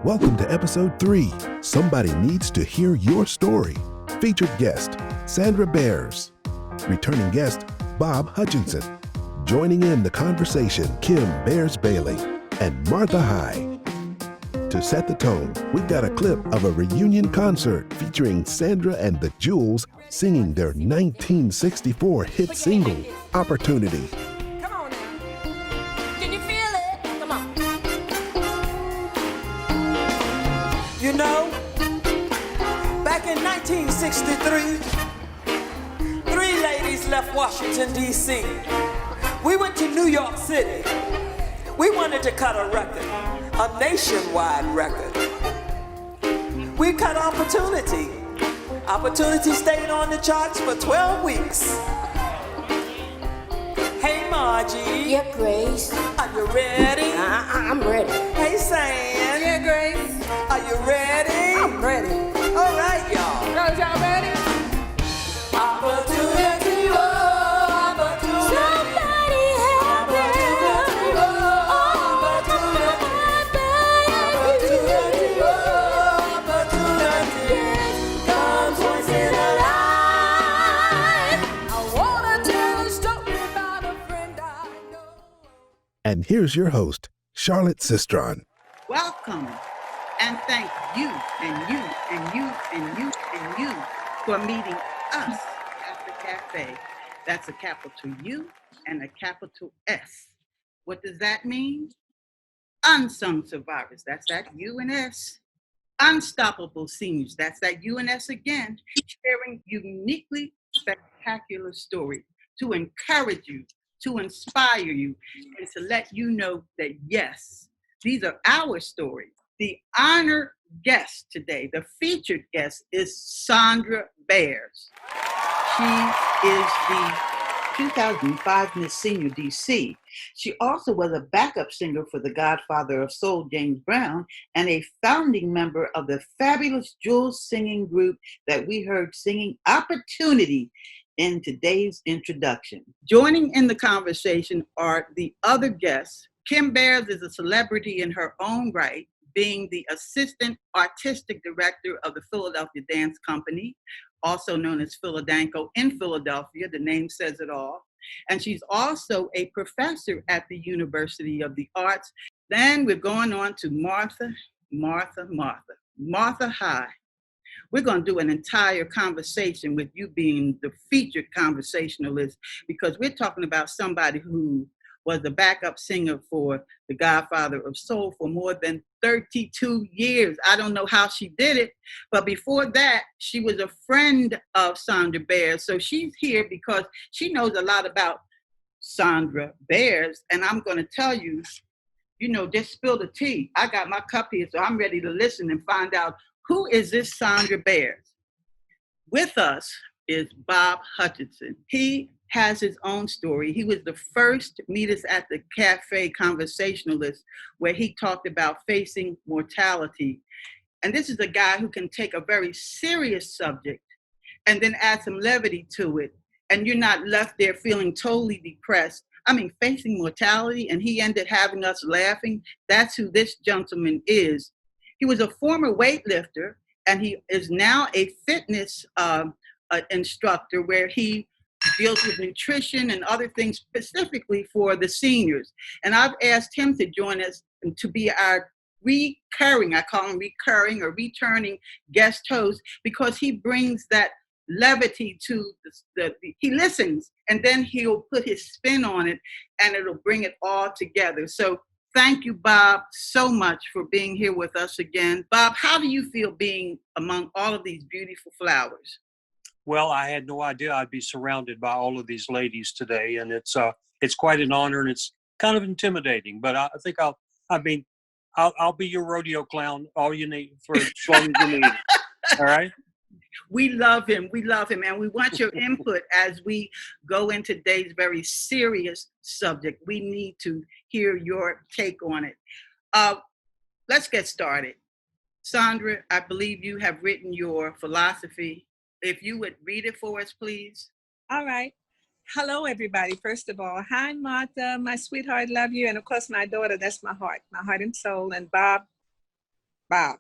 Welcome to episode 3, Somebody Needs to Hear Your Story. Featured guest, Sandra Bears. Returning guest, Bob Hutchinson. Joining in the conversation, Kim Bears-Bailey and Martha High. To set the tone, we've got a clip of a reunion concert featuring Sandra and the Jewels singing their 1964 hit single, Opportunity. Come on now. Can you feel it? Come on. You know, back in 1963, 3 ladies left Washington, D.C. We went to New York City. We wanted to cut a record, a nationwide record. We cut Opportunity. Opportunity stayed on the charts for 12 weeks. Hey Margie. Yeah, Grace. Are you ready? I'm ready. Hey Sam. Yeah, Grace. Are you ready? I'm ready. All right, y'all. Girls, y'all ready? Opportunity, oh, opportunity. Somebody help me. Opportunity, oh, opportunity. Comes once in a life. I wanna tell a story about a friend I know. And here's your host, Charlotte Sistrun. Welcome and thank you and you and you and you and you for meeting us at the cafe. That's a capital U and a capital S. What does that mean? Unsung survivors. That's that U and S. Unstoppable seniors. That's that U and S again. Sharing uniquely spectacular stories to encourage you, to inspire you, and to let you know that yes, these are our stories. The honored guest today, the featured guest, is Sandra Bears. She is the 2005 Miss Senior DC. She also was a backup singer for the Godfather of Soul, James Brown, and a founding member of the fabulous Jewels singing group that we heard singing Opportunity in today's introduction. Joining in the conversation are the other guests. Kim Bears is a celebrity in her own right, being the Assistant Artistic Director of the Philadelphia Dance Company, also known as Philadanco in Philadelphia. The name says it all. And she's also a professor at the University of the Arts. Then we're going on to Martha High. We're going to do an entire conversation with you being the featured conversationalist, because we're talking about somebody who was a backup singer for the Godfather of Soul for more than 32 years. I don't know how she did it, but before that, she was a friend of Sandra Bears. So she's here because she knows a lot about Sandra Bears. And I'm going to tell you, just spill the tea. I got my cup here, so I'm ready to listen and find out who is this Sandra Bears. With us is Bob Hutchinson. He has his own story. He was the first to meet us at the cafe conversationalist, where he talked about facing mortality. And this is a guy who can take a very serious subject and then add some levity to it. And you're not left there feeling totally depressed. I mean, facing mortality, and he ended having us laughing. That's who this gentleman is. He was a former weightlifter, and he is now a fitness instructor, where he deals with nutrition and other things specifically for the seniors. And I've asked him to join us to be our recurring, I call him recurring or returning guest host, because he brings that levity to he listens, and then he'll put his spin on it, and it'll bring it all together. So thank you, Bob, so much for being here with us again. Bob, how do you feel being among all of these beautiful flowers? Well, I had no idea I'd be surrounded by all of these ladies today, and it's quite an honor, and it's kind of intimidating. But I think I'll be your rodeo clown, all you need, for as long as you need. All right. We love him, and we want your input as we go into today's very serious subject. We need to hear your take on it. Let's get started. Sandra, I believe you have written your philosophy. If you would read it for us, please. All right. Hello, everybody. First of all, hi, Martha, my sweetheart, love you. And of course, my daughter, that's my heart and soul. And Bob, Bob.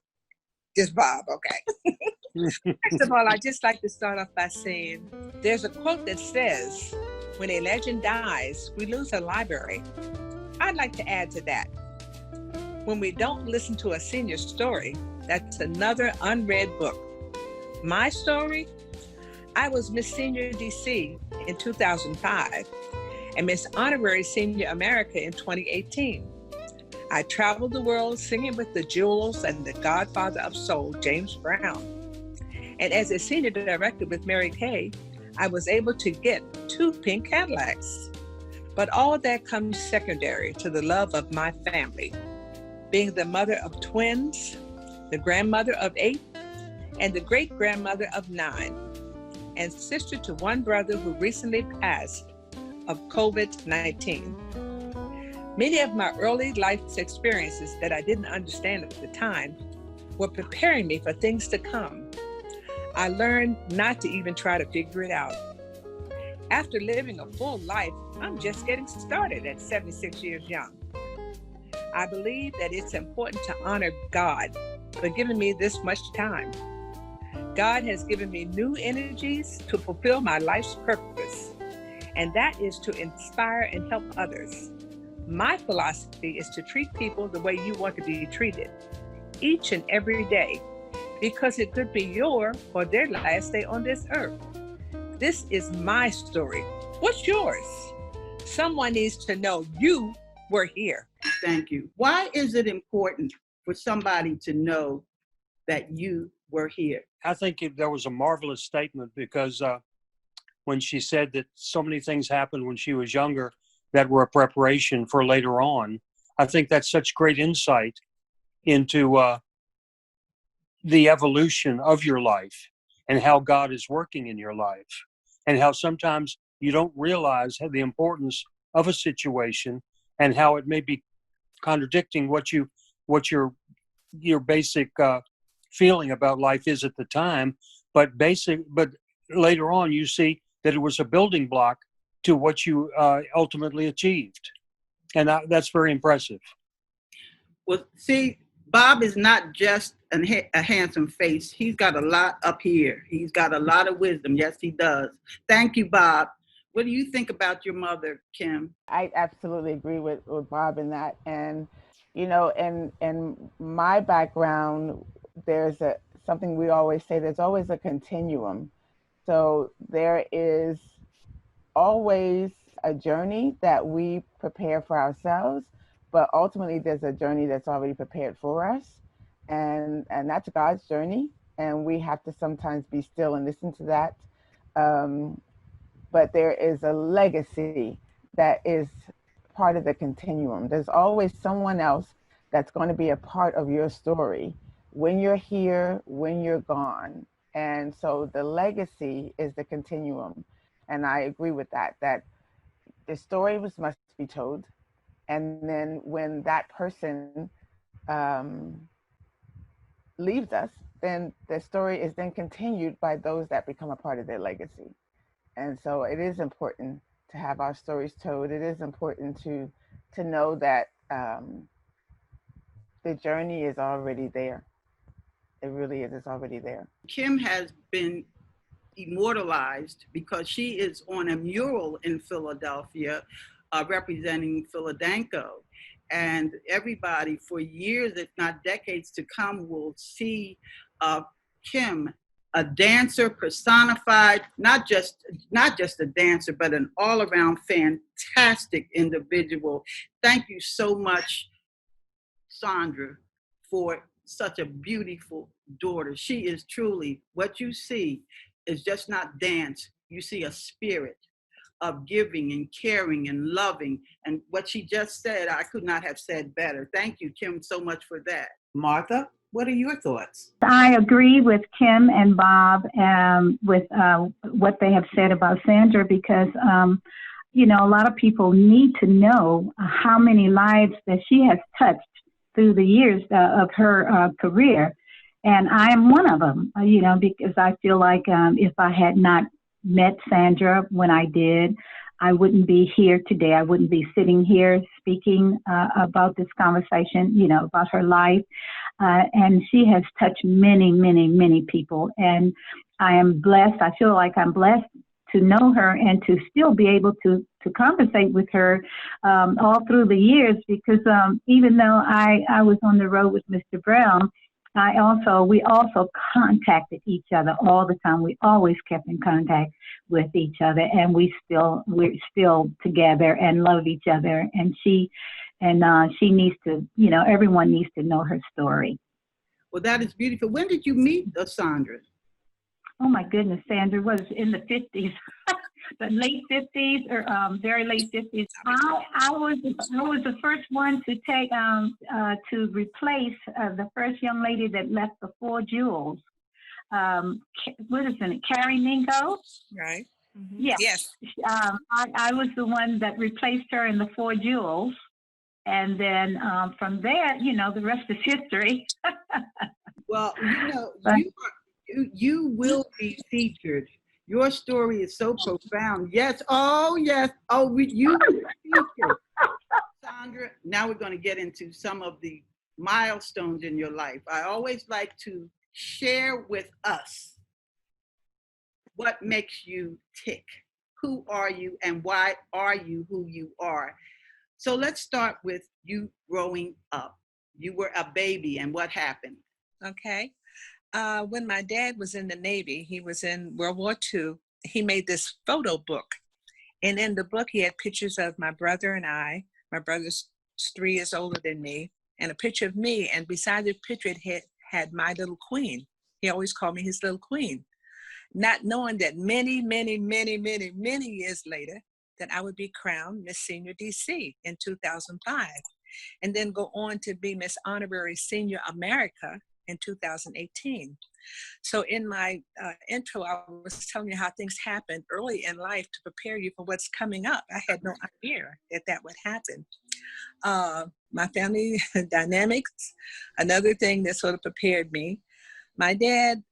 Just Bob, okay. First of all, I'd just like to start off by saying there's a quote that says, when a legend dies, we lose a library. I'd like to add to that. When we don't listen to a senior story, that's another unread book. My story, I was Miss Senior DC in 2005 and Miss Honorary Senior America in 2018. I traveled the world singing with the Jewels and the Godfather of Soul, James Brown. And as a senior director with Mary Kay, I was able to get 2 pink Cadillacs. But all that comes secondary to the love of my family, being the mother of twins, the grandmother of 8, and the great-grandmother of 9, and sister to 1 brother who recently passed of COVID-19. Many of my early life experiences that I didn't understand at the time were preparing me for things to come. I learned not to even try to figure it out. After living a full life, I'm just getting started at 76 years young. I believe that it's important to honor God for giving me this much time. God has given me new energies to fulfill my life's purpose, and that is to inspire and help others. My philosophy is to treat people the way you want to be treated, each and every day, because it could be your or their last day on this earth. This is my story. What's yours? Someone needs to know you were here. Thank you. Why is it important for somebody to know that you were here? I think that was a marvelous statement because when she said that so many things happened when she was younger that were a preparation for later on, I think that's such great insight into the evolution of your life and how God is working in your life, and how sometimes you don't realize the importance of a situation and how it may be contradicting what your basic feeling about life is at the time, but later on you see that it was a building block to what you ultimately achieved, and that's very impressive. Well, see, Bob is not just a handsome face. He's got a lot up here. He's got a lot of wisdom. Yes, he does. Thank you, Bob. What do you think about your mother, Kim? I absolutely agree with Bob in that. And, you know, in my background, there's something we always say, there's always a continuum. So there is always a journey that we prepare for ourselves, but ultimately there's a journey that's already prepared for us. And that's God's journey. And we have to sometimes be still and listen to that. But there is a legacy that is part of the continuum. There's always someone else that's going to be a part of your story when you're here, when you're gone. And so the legacy is the continuum. And I agree with that the story must be told. And then when that person leaves us, then the story is then continued by those that become a part of their legacy. And so it is important to have our stories told. It is important to know that the journey is already there. It really is. It's already there. Kim has been immortalized because she is on a mural in Philadelphia representing Philadanco. And everybody for years, if not decades to come, will see Kim, a dancer personified, not just a dancer, but an all-around fantastic individual. Thank you so much, Sandra, for such a beautiful daughter. She is truly, what you see is just not dance. You see a spirit of giving and caring and loving. And what she just said, I could not have said better. Thank you, Kim, so much for that. Martha, what are your thoughts? I agree with Kim and Bob with what they have said about Sandra, because, you know, a lot of people need to know how many lives that she has touched through the years of her career. And I am one of them, you know, because I feel like if I had not met Sandra when I did, I wouldn't be here today. I wouldn't be sitting here speaking about this conversation, you know, about her life. and she has touched many, many, many people. And I am blessed. I feel like I'm blessed to know her and to still be able to conversate with her all through the years, because even though I was on the road with Mr. Brown, we also contacted each other all the time. We always kept in contact with each other, and we're still together and love each other. And she needs to, everyone needs to know her story. Well, that is beautiful. When did you meet Sandra? Oh my goodness, Sandra was in the 50s, the late 50s or very late 50s. I was the first one to take to replace the first young lady that left the Four Jewels. What is it, Carrie Mingo? Right. Mm-hmm. Yes. I was the one that replaced her in the Four Jewels, and then from there, the rest is history. Well, you will be featured. Your story is so profound. Yes. Oh, yes. Oh, you will be featured. Sandra, now we're going to get into some of the milestones in your life. I always like to share with us what makes you tick. Who are you and why are you who you are? So let's start with you growing up. You were a baby, and what happened? Okay. When my dad was in the Navy, he was in World War II, he made this photo book. And in the book, he had pictures of my brother and I. My brother's 3 years older than me, and a picture of me. And beside the picture, it had my little queen. He always called me his little queen, not knowing that many, many, many, many, many years later, that I would be crowned Miss Senior DC in 2005, and then go on to be Miss Honorary Senior America in 2018. So in my intro, I was telling you how things happened early in life to prepare you for what's coming up. I had no idea that would happen. My family dynamics, another thing that sort of prepared me. My dad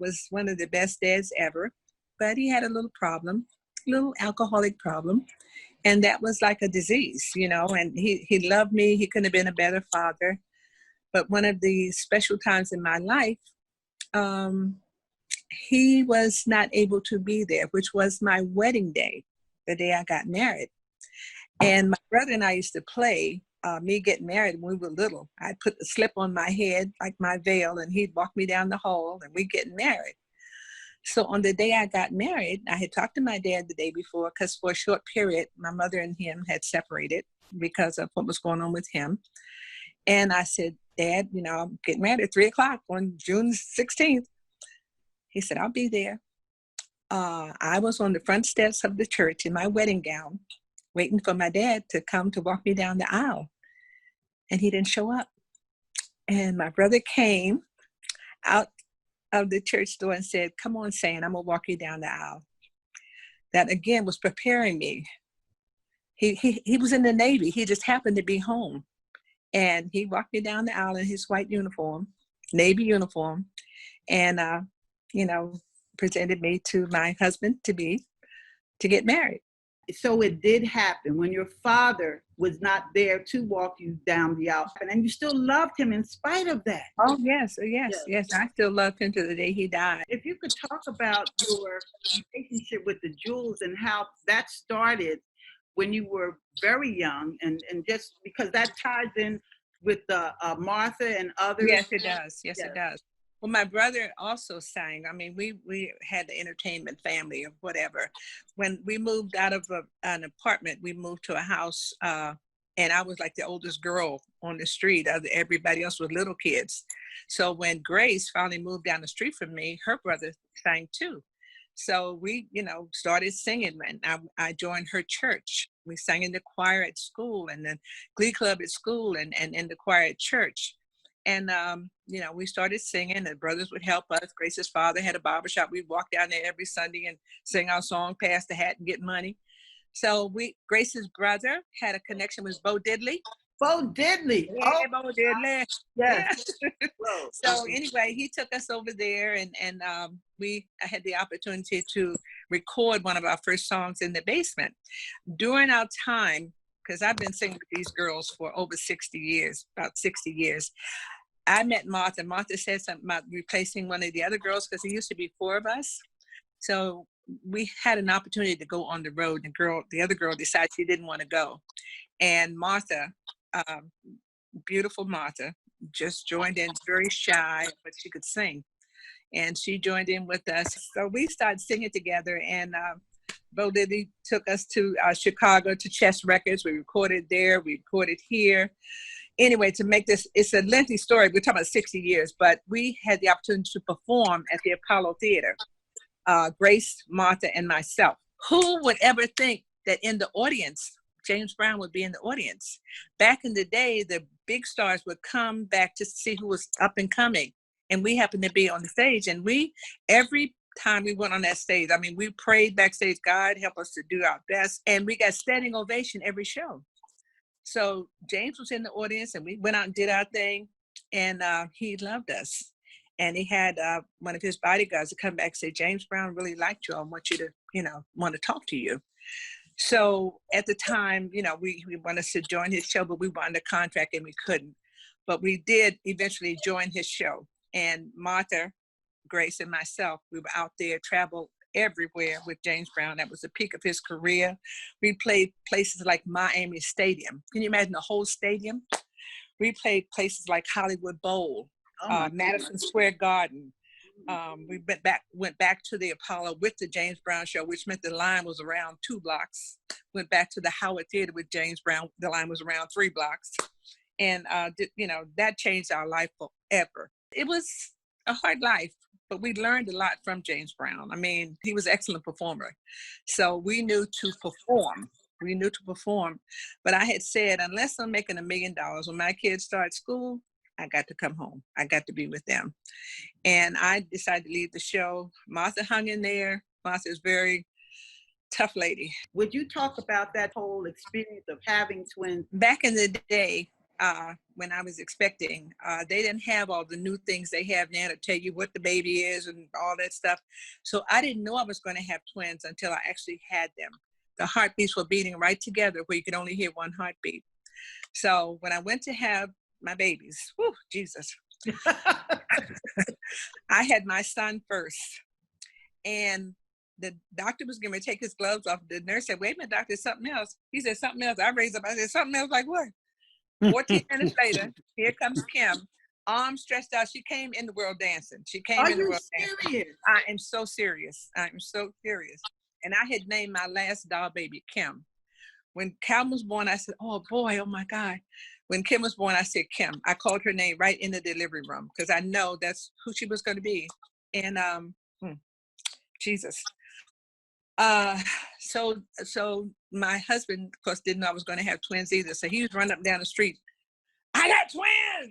was one of the best dads ever, but he had a little alcoholic problem. And that was like a disease, and he loved me. He couldn't have been a better father. But one of the special times in my life, he was not able to be there, which was my wedding day, the day I got married. And my brother and I used to play me getting married when we were little. I'd put the slip on my head, like my veil, and he'd walk me down the hall, and we'd get married. So on the day I got married, I had talked to my dad the day before, because for a short period, my mother and him had separated because of what was going on with him. And I said, Dad, I'm getting married at 3:00 on June 16th. He said, I'll be there. I was on the front steps of the church in my wedding gown, waiting for my dad to come to walk me down the aisle. And he didn't show up. And my brother came out of the church door and said, come on, Sam, I'm going to walk you down the aisle. That again was preparing me. He was in the Navy. He just happened to be home. And he walked me down the aisle in his white uniform, Navy uniform, and, presented me to my husband to get married. So it did happen when your father was not there to walk you down the aisle, and you still loved him in spite of that. Oh, yes. I still love him to the day he died. If you could talk about your relationship with the jewels and how that started when you were very young, and just because that ties in with Martha and others. Yes, it does. Yes, it does. Well, my brother also sang. I mean, we had the entertainment family or whatever. When we moved out of an apartment, we moved to a house, and I was like the oldest girl on the street. Everybody else was little kids. So when Grace finally moved down the street from me, her brother sang too. So we, started singing, and I joined her church. We sang in the choir at school, and then glee club at school, and in the choir at church. And, we started singing. The brothers would help us. Grace's father had a barbershop. We'd walk down there every Sunday and sing our song, pass the hat, and get money. So Grace's brother had a connection with Bo Diddley. Bo Diddley. Yeah, Bo Diddley. Yes. So anyway, he took us over there, and I had the opportunity to record one of our first songs in the basement. During our time, because I've been singing with these girls for over 60 years, about 60 years, I met Martha. Martha said something about replacing one of the other girls because there used to be 4 of us. So we had an opportunity to go on the road. The other girl decided she didn't want to go. And Martha, beautiful Martha, just joined in, very shy, but she could sing. And she joined in with us. So we started singing together, and Bo Liddy took us to Chicago to Chess Records. We recorded there, we recorded here. Anyway, to make this, it's a lengthy story. We're talking about 60 years, but we had the opportunity to perform at the Apollo Theater, Grace, Martha, and myself. Who would ever think that in the audience, James Brown would be in the audience? Back in the day, the big stars would come back to see who was up and coming. And we happened to be on the stage. And every time we went on that stage, I mean, we prayed backstage, God help us to do our best. And we got standing ovation every show. So James was in the audience, and we went out and did our thing. And he loved us. And he had one of his bodyguards to come back and say, James Brown really liked you. I want you to, want to talk to you. So at the time, we wanted us to join his show, but we were under contract and we couldn't. But we did eventually join his show. And Martha, Grace, and myself, we were out there, traveled everywhere with James Brown. That was the peak of his career. We played places like Miami Stadium. Can you imagine the whole stadium? We played places like Hollywood Bowl, Madison Square Garden. We went back to the Apollo with the James Brown show, which meant the line was around 2 blocks. Went back to the Howard Theater with James Brown. The line was around 3 blocks. And, that changed our life forever. It was a hard life, but we learned a lot from James Brown. I mean, he was an excellent performer. So we knew to perform. But I had said, unless I'm making $1 million when my kids start school, I got to come home. I got to be with them. And I decided to leave the show. Martha hung in there. Martha is a very tough lady. Would you talk about that whole experience of having twins? Back in the day, when I was expecting, they didn't have all the new things they have now to tell you what the baby is and all that stuff. So I didn't know I was going to have twins until I actually had them. The heartbeats were beating right together where you could only hear one heartbeat. So when I went to have my babies, whew, Jesus, I had my son first. And the doctor was going to take his gloves off. The nurse said, wait a minute, doctor, something else. He said, something else. I raised up. I said, something else, like what? 14 minutes later, here comes Kim, arms stretched out. She came in the world dancing. Are you serious? I am so serious. And I had named my last doll baby Kim. When Cal was born, I said, oh boy, oh my God. When Kim was born, I said Kim. I called her name right in the delivery room because I know that's who she was going to be. And Jesus. So my husband, of course, didn't know I was going to have twins either. So he was running up and down the street. I got twins.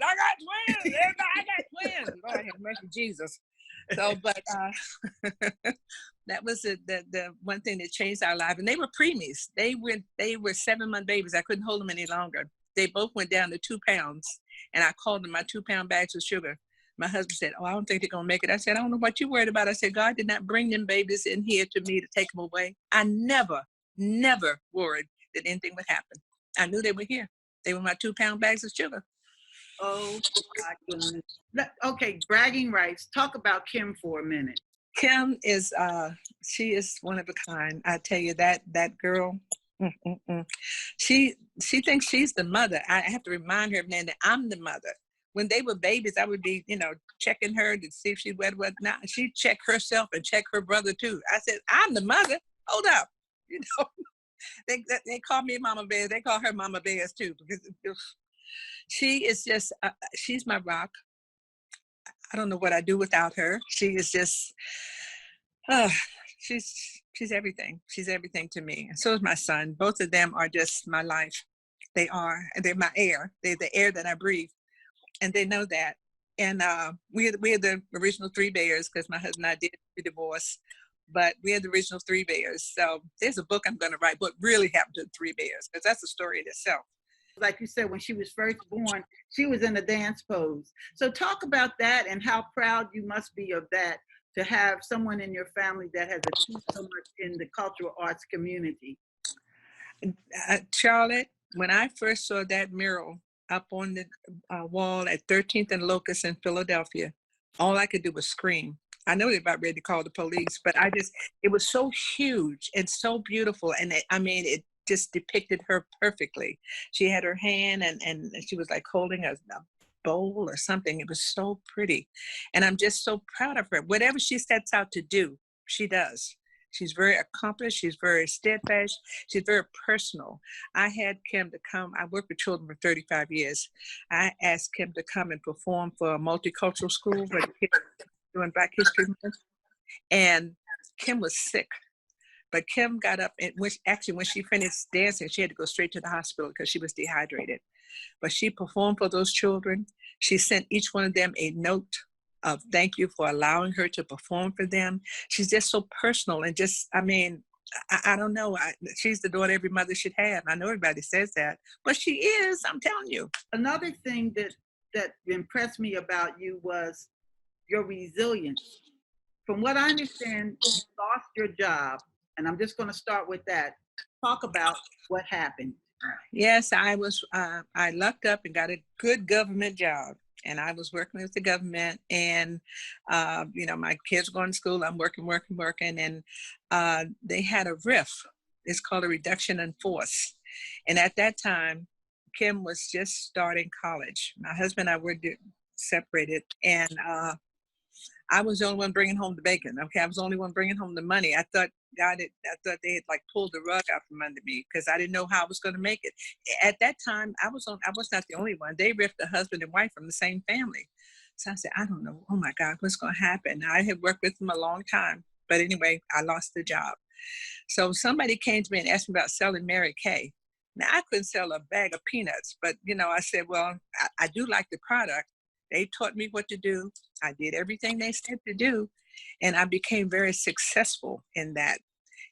Everybody, I got twins. Lord have mercy, Jesus. So, but that was the one thing that changed our life. And they were preemies. They were 7-month babies. I couldn't hold them any longer. They both went down to 2 pounds. And I called them my 2-pound bags of sugar. My husband said, oh, I don't think they're going to make it. I said, I don't know what you're worried about. I said, God did not bring them babies in here to me to take them away. I never worried that anything would happen. I knew they were here. They were my 2-pound bags of sugar. Oh, my goodness. Okay, bragging rights. Talk about Kim for a minute. Kim is, she is one of a kind. I tell you, that girl, she thinks she's the mother. I have to remind her that I'm the mother. When they were babies, I would be, checking her to see if she wet what not. She'd check herself and check her brother too. I said, I'm the mother. Hold up. They call me Mama Bears. They call her Mama Bears too. Because she is just, she's my rock. I don't know what I do without her. She is just, she's everything. She's everything to me. And so is my son. Both of them are just my life. They are. They're my air. They're the air that I breathe. And they know that. And we are the original 3 Bears because my husband and I did divorce. But we are the original 3 Bears. So there's a book I'm going to write, what really happened to the 3 Bears, because that's a story in itself. Like you said, when she was first born, she was in a dance pose. So talk about that and how proud you must be of that, to have someone in your family that has achieved so much in the cultural arts community. Charlotte, when I first saw that mural up on the wall at 13th and Locust in Philadelphia. All I could do was scream. I know they're about ready to call the police, but it was so huge and so beautiful. And it just depicted her perfectly. She had her hand and she was like holding a bowl or something. It was so pretty. And I'm just so proud of her. Whatever she sets out to do, she does. She's very accomplished. She's very steadfast. She's very personal. I had Kim to come. I worked with children for 35 years. I asked Kim to come and perform for a multicultural school where the kids were doing Black History Month. And Kim was sick. But Kim got up and when she finished dancing, she had to go straight to the hospital because she was dehydrated. But she performed for those children. She sent each one of them a note of thank you for allowing her to perform for them. She's just so personal and just, I don't know. She's the daughter every mother should have. I know everybody says that, but she is, I'm telling you. Another thing that impressed me about you was your resilience. From what I understand, you lost your job, and I'm just going to start with that. Talk about what happened. Yes, I lucked up and got a good government job. And I was working with the government and, my kids were going to school, I'm working. And they had a RIF. It's called a reduction in force. And at that time, Kim was just starting college. My husband and I were separated. And I was the only one bringing home the bacon. Okay, I was the only one bringing home the money. I thought they had like pulled the rug out from under me because I didn't know how I was going to make it. At that time, I was not the only one. They ripped a husband and wife from the same family. So I said, I don't know. Oh my God, what's going to happen? I had worked with them a long time, but anyway, I lost the job. So somebody came to me and asked me about selling Mary Kay. Now I couldn't sell a bag of peanuts, but I said, well, I do like the product. They taught me what to do. I did everything they said to do. And I became very successful in that.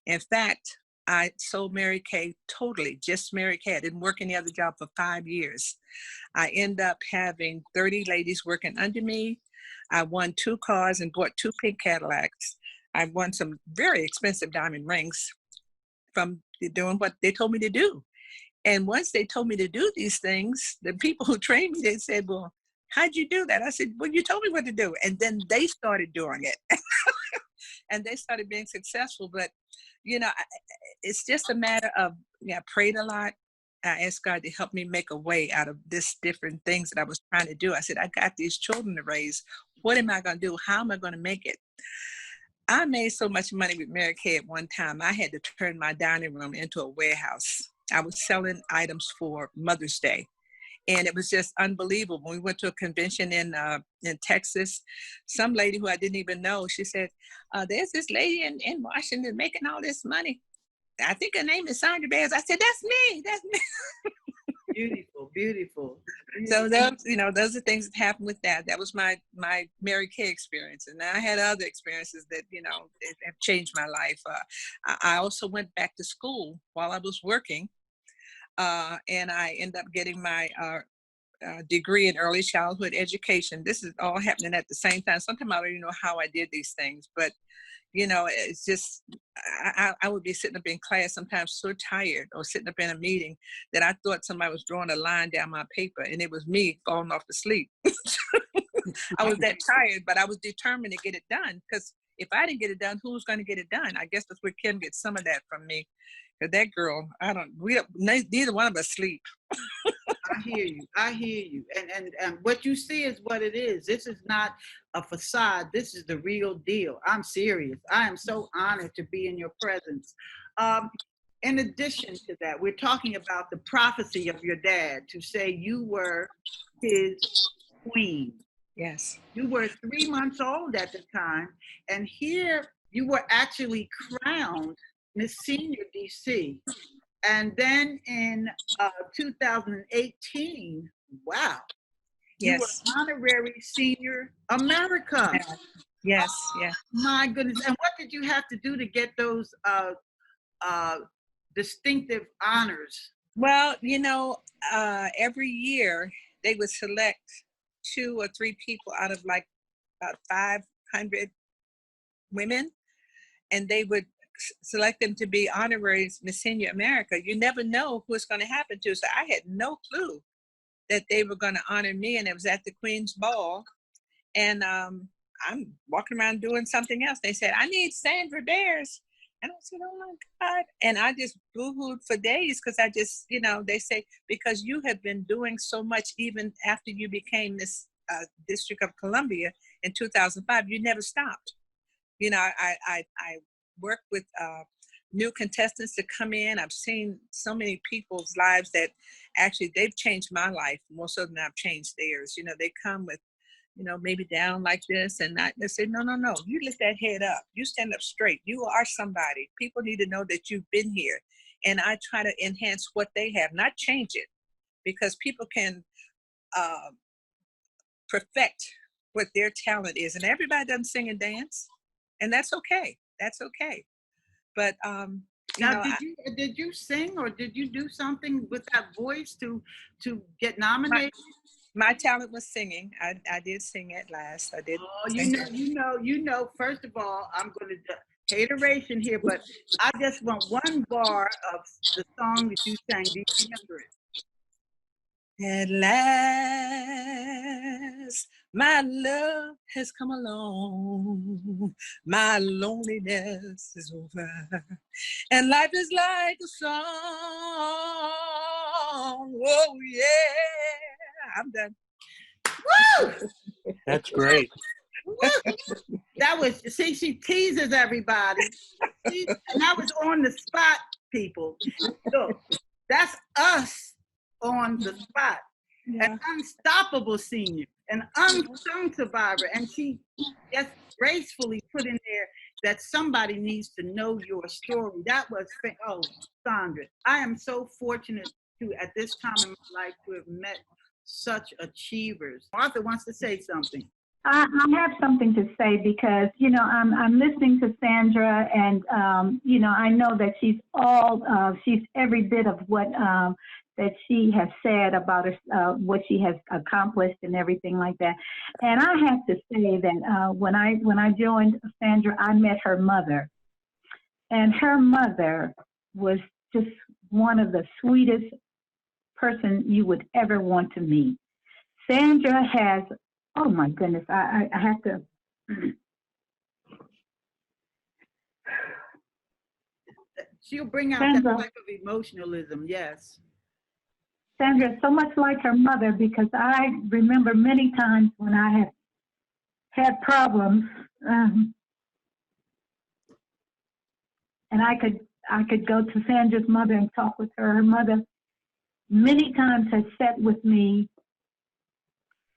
In fact, I sold Mary Kay totally, just Mary Kay. I didn't work any other job for 5 years. I ended up having 30 ladies working under me. I won 2 cars and bought 2 pink Cadillacs. I won some very expensive diamond rings from doing what they told me to do. And once they told me to do these things, the people who trained me, they said, well, how'd you do that? I said, well, you told me what to do. And then they started doing it. And they started being successful. But, it's just a matter of, I prayed a lot. I asked God to help me make a way out of this different things that I was trying to do. I said, I got these children to raise. What am I going to do? How am I going to make it? I made so much money with Mary Kay at one time. I had to turn my dining room into a warehouse. I was selling items for Mother's Day. And it was just unbelievable. When we went to a convention in Texas, some lady who I didn't even know, she said, there's this lady in Washington making all this money. I think her name is Sandra Bears. I said, that's me. Beautiful, beautiful. So those are things that happened with that. That was my Mary Kay experience. And I had other experiences that, have changed my life. I also went back to school while I was working. And I ended up getting my degree in early childhood education. This is all happening at the same time. Sometimes I don't even know how I did these things, but it's just, I would be sitting up in class sometimes so tired or sitting up in a meeting that I thought somebody was drawing a line down my paper and it was me falling off to sleep. I was that tired, but I was determined to get it done because if I didn't get it done, who's going to get it done? I guess that's where Kim gets some of that from me. That girl, neither one of us sleep. I hear you. And what you see is what it is. This is not a facade. This is the real deal. I'm serious. I am so honored to be in your presence. In addition to that, we're talking about the prophecy of your dad to say you were his queen. Yes. You were 3 months old at the time. And here you were actually crowned Miss Senior DC. And then in 2018, wow, you were honorary Senior America. Yes, yes. My goodness. And what did you have to do to get those distinctive honors? Well, every year they would select 2 or 3 people out of like about 500 women, and they would select them to be honorary Miss Senior America. You never know who it's going to happen to. So I had no clue that they were going to honor me, and it was at the Queen's Ball. And I'm walking around doing something else. They said, I need Sandra Bears. And I said, oh my God. And I just boo-hooed for days because I just, you know, they say, because you have been doing so much even after you became this District of Columbia in 2005, you never stopped. You know, I work with new contestants to come in. I've seen so many people's lives that actually they've changed my life more so than I've changed theirs. You know, they come with, you know, maybe down like this, and they say, no, you lift that head up. You stand up straight. You are somebody. People need to know that you've been here. And I try to enhance what they have, not change it, because people can perfect what their talent is. And everybody doesn't sing and dance, and that's okay. That's okay. But now, did you sing, or did you do something with that voice to get nominated? My talent was singing. I did sing at last. I did. Oh, you know. First of all, I'm going to hateration here, but I just want one bar of the song that you sang. Do you remember it? At last, my love has come along. My loneliness is over, and life is like a song. Oh yeah, I'm done. Woo! That's great. That was, see, she teases everybody. And that was on the spot, people. Look, that's us on the spot. Yeah. An unstoppable senior, an unsung survivor. And she just gracefully put in there that somebody needs to know your story. That was, oh, Sandra, I am so fortunate to, at this time in my life, to have met such achievers. Martha wants to say something. I have something to say because, you know, I'm listening to Sandra, and, you know, I know that she's every bit of what that she has said about what she has accomplished and everything like that. And I have to say that when I joined Sandra, I met her mother, and her mother was just one of the sweetest person you would ever want to meet. Sandra has, oh my goodness, I have to. She'll bring out Sandra, that type of emotionalism, yes. Sandra is so much like her mother, because I remember many times when I have had problems, and I could go to Sandra's mother and talk with her. Her mother many times has sat with me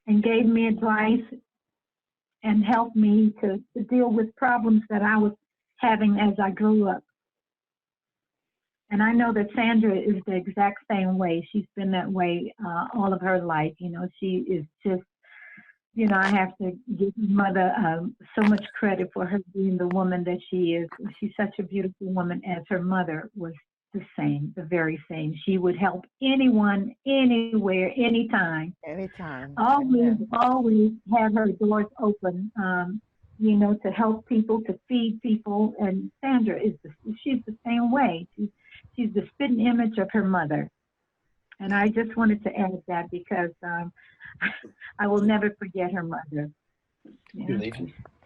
and gave me advice and helped me to deal with problems that I was having as I grew up. And I know that Sandra is the exact same way. She's been that way all of her life. You know, she is just, you know, I have to give mother so much credit for her being the woman that she is. She's such a beautiful woman, as her mother was the same, the very same. She would help anyone, anywhere, anytime. Anytime. Always had her doors open, you know, to help people, to feed people. And Sandra she's the same way. She's the spitting image of her mother. And I just wanted to add that because I will never forget her mother. Yeah.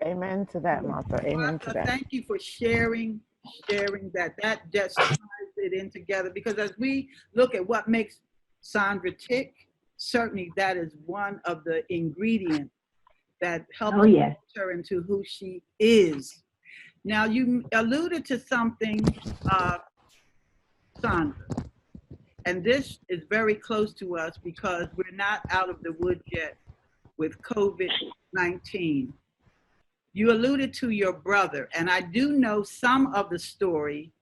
Amen to that, Martha. Amen to that. Thank you for sharing that. That just ties it in together, because as we look at what makes Sandra tick, certainly that is one of the ingredients that helps her into who she is. Now, you alluded to something, Sandra, and this is very close to us because we're not out of the woods yet with COVID-19. You alluded to your brother, and I do know some of the story.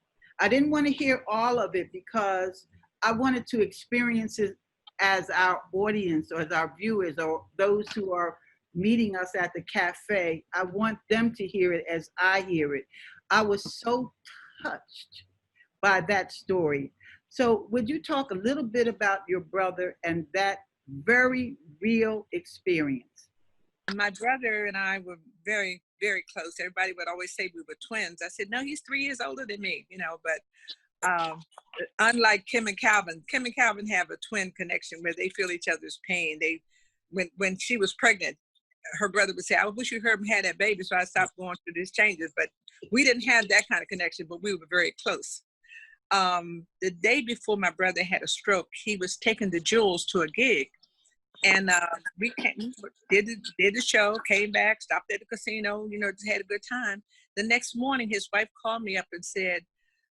I didn't want to hear all of it because I wanted to experience it as our audience or as our viewers or those who are meeting us at the cafe. I want them to hear it as I hear it. I was so touched by that story. So would you talk a little bit about your brother and that very real experience? My brother and I were very, very close. Everybody would always say we were twins. I said, no, he's 3 years older than me, you know, but Um, Unlike Kim and Calvin have a twin connection where they feel each other's pain. When she was pregnant, her brother would say, I wish you heard him had that baby, so I stopped going through these changes. But we didn't have that kind of connection, but we were very close. The day before my brother had a stroke, he was taking the jewels to a gig. And we did the show, came back, stopped at the casino, just had a good time. The next morning, his wife called me up and said,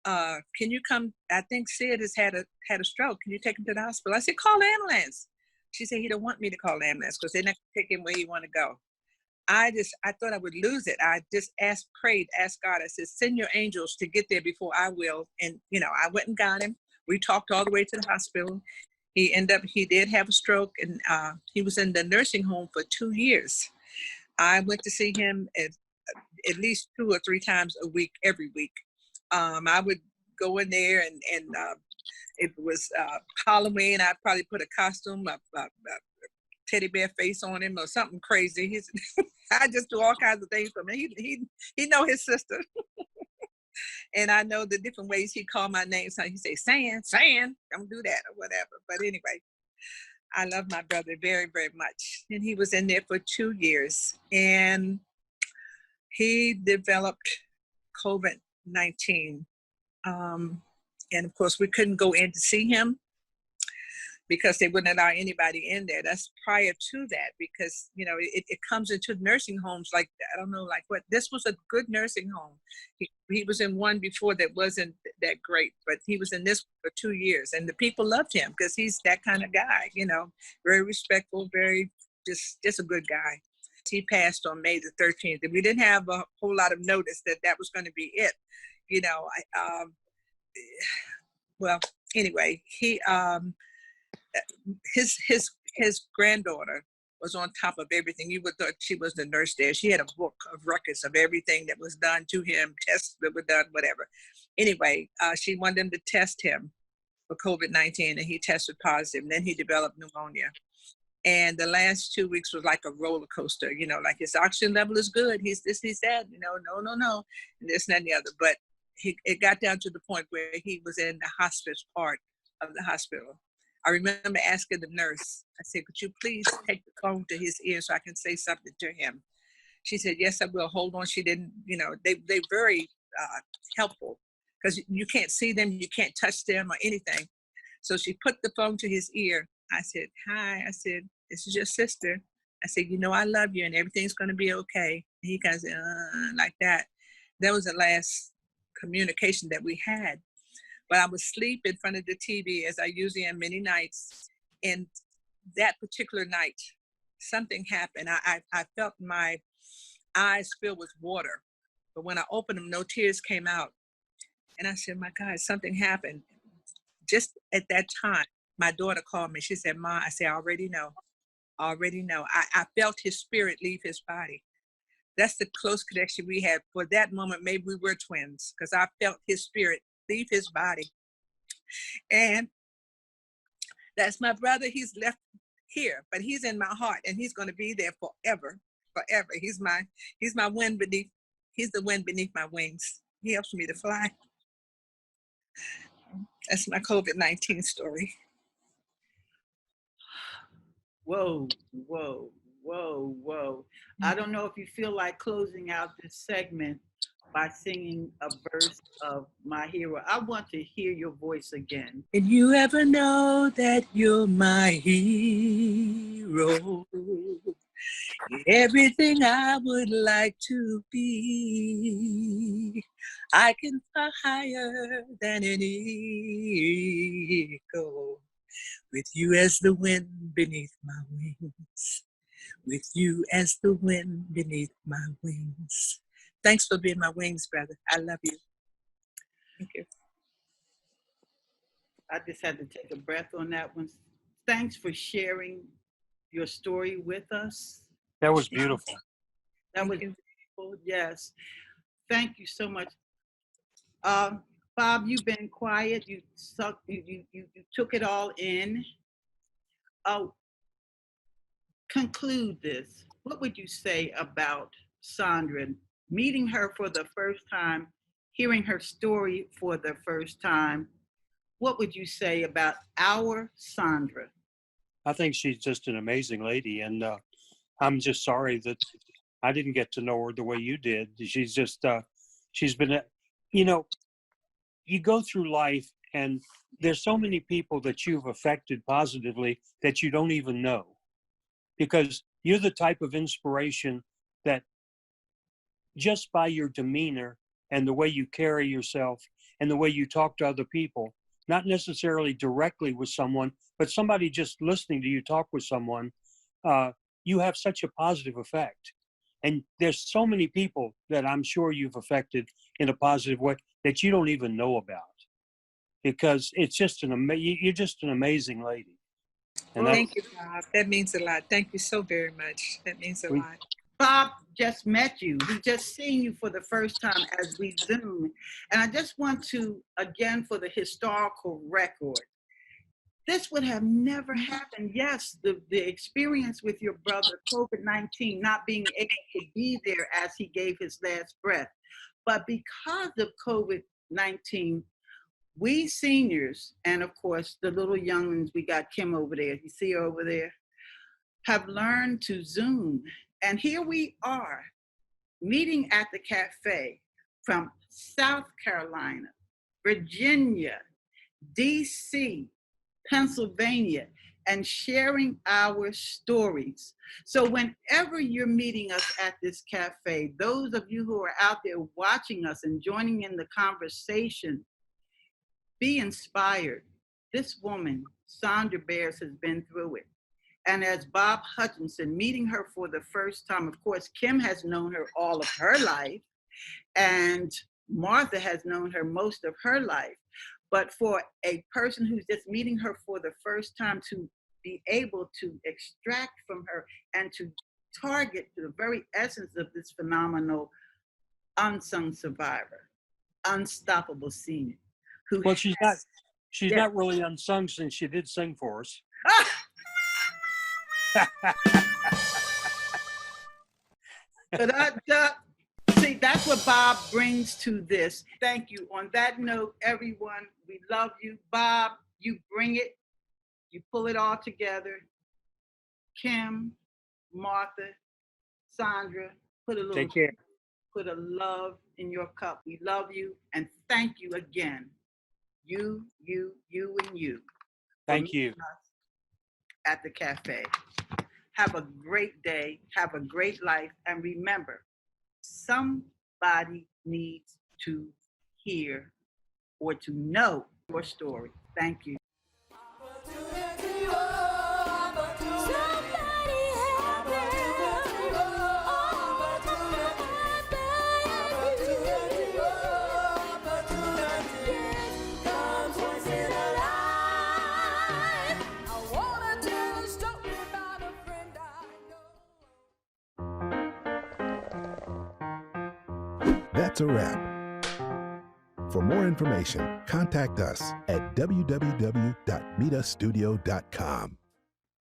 can you come? I think Sid has had a stroke. Can you take him to the hospital? I said, call the ambulance. She said, he don't want me to call the ambulance because they're not going to take him where he want to go. I thought I would lose it. I just asked God. I said, send your angels to get there before I will. And, I went and got him. We talked all the way to the hospital. He did have a stroke, and he was in the nursing home for 2 years. I went to see him at least 2 or 3 times a week, every week. I would go in there and if it was Halloween, I'd probably put a costume, a teddy bear face on him or something crazy. I just do all kinds of things for him. He know his sister. And I know the different ways he called my name. So he say, San, don't do that or whatever. But anyway, I love my brother very, very much. And he was in there for 2 years. And he developed COVID-19. And of course, we couldn't go in to see him because they wouldn't allow anybody in there. That's prior to that, because, it comes into nursing homes like, I don't know, like what, this was a good nursing home. He was in one before that wasn't that great, but he was in this for 2 years. And the people loved him because he's that kind of guy, very respectful, very, just a good guy. He passed on May the 13th, and we didn't have a whole lot of notice that was going to be it. Well, anyway, his granddaughter was on top of everything. You would thought she was the nurse there. She had a book of records of everything that was done to him, tests that were done, whatever. Anyway, she wanted him to test him for COVID-19, and he tested positive. And then he developed pneumonia. And the last 2 weeks was like a roller coaster, like his oxygen level is good. He's this, he's that, no, and this, and the other. But it got down to the point where he was in the hospice part of the hospital. I remember asking the nurse, I said, could you please take the phone to his ear so I can say something to him? She said, yes, I will. Hold on. She didn't, they're very helpful because you can't see them, you can't touch them or anything. So she put the phone to his ear. I said, hi. I said, this is your sister. I said, I love you and everything's going to be okay. And he kind of said, like that. That was the last communication that we had. But I would sleep in front of the TV as I usually am many nights. And that particular night, something happened. I felt my eyes filled with water. But when I opened them, no tears came out. And I said, my God, something happened. Just at that time, my daughter called me. She said, Ma, I said, I already know. I felt his spirit leave his body. That's the close connection we had. For that moment, maybe we were twins because I felt his spirit leave his body. And that's my brother. He's left here, but he's in my heart and he's going to be there forever. He's the wind beneath my wings. He helps me to fly. That's my COVID-19 story. Whoa. I don't know if you feel like closing out this segment by singing a verse of My Hero. I want to hear your voice again. Did you ever know that you're my hero? Everything I would like to be. I can fly higher than an eagle. With you as the wind beneath my wings. With you as the wind beneath my wings. Thanks for being my wings, brother. I love you. Thank you. I just had to take a breath on that one. Thanks for sharing your story with us. That was beautiful. That was beautiful, yes. Thank you so much. Bob, you've been quiet. You took it all in. Conclude this. What would you say about Sandra, meeting her for the first time hearing her story for the first time, what would you say about our Sandra? I think she's just an amazing lady, and I'm just sorry that I didn't get to know her the way you did. She's just, she's been, you know, you go through life and there's so many people that you've affected positively that you don't even know, because you're the type of inspiration that just by your demeanor and the way you carry yourself and the way you talk to other people, not necessarily directly with someone, but somebody just listening to you talk with someone, you have such a positive effect. And there's so many people that I'm sure you've affected in a positive way that you don't even know about, because it's just you're just an amazing lady. And Well, thank you, Bob. That means a lot. Thank you so very much. That means a lot. Bob just met you. He just seen you for the first time as we Zoom. And I just want to, again, for the historical record, this would have never happened. Yes, the experience with your brother, COVID-19, not being able to be there as he gave his last breath. But because of COVID-19, we seniors, and of course, the little young'uns, we got Kim over there, you see her over there, have learned to Zoom. And here we are, meeting at the cafe from South Carolina, Virginia, DC, Pennsylvania, and sharing our stories. So whenever you're meeting us at this cafe, those of you who are out there watching us and joining in the conversation, be inspired. This woman, Sandra Bears, has been through it. And as Bob Hutchinson, meeting her for the first time, of course, Kim has known her all of her life, and Martha has known her most of her life. But for a person who's just meeting her for the first time, to be able to extract from her and to target the very essence of this phenomenal unsung survivor, Unstoppable Senior. Well, she's not really unsung, since she did sing for us. See, that's what Bob brings to this. Thank you. On that note, everyone, we love you. Bob, you bring it. You pull it all together. Kim, Martha, Sandra, put a love in your cup. We love you, and thank you again. You, and you. Thank you. At the cafe. Have a great day. Have a great life. And remember, somebody needs to hear or to know your story. Thank you. That's a wrap. For more information, contact us at www.meetastudio.com.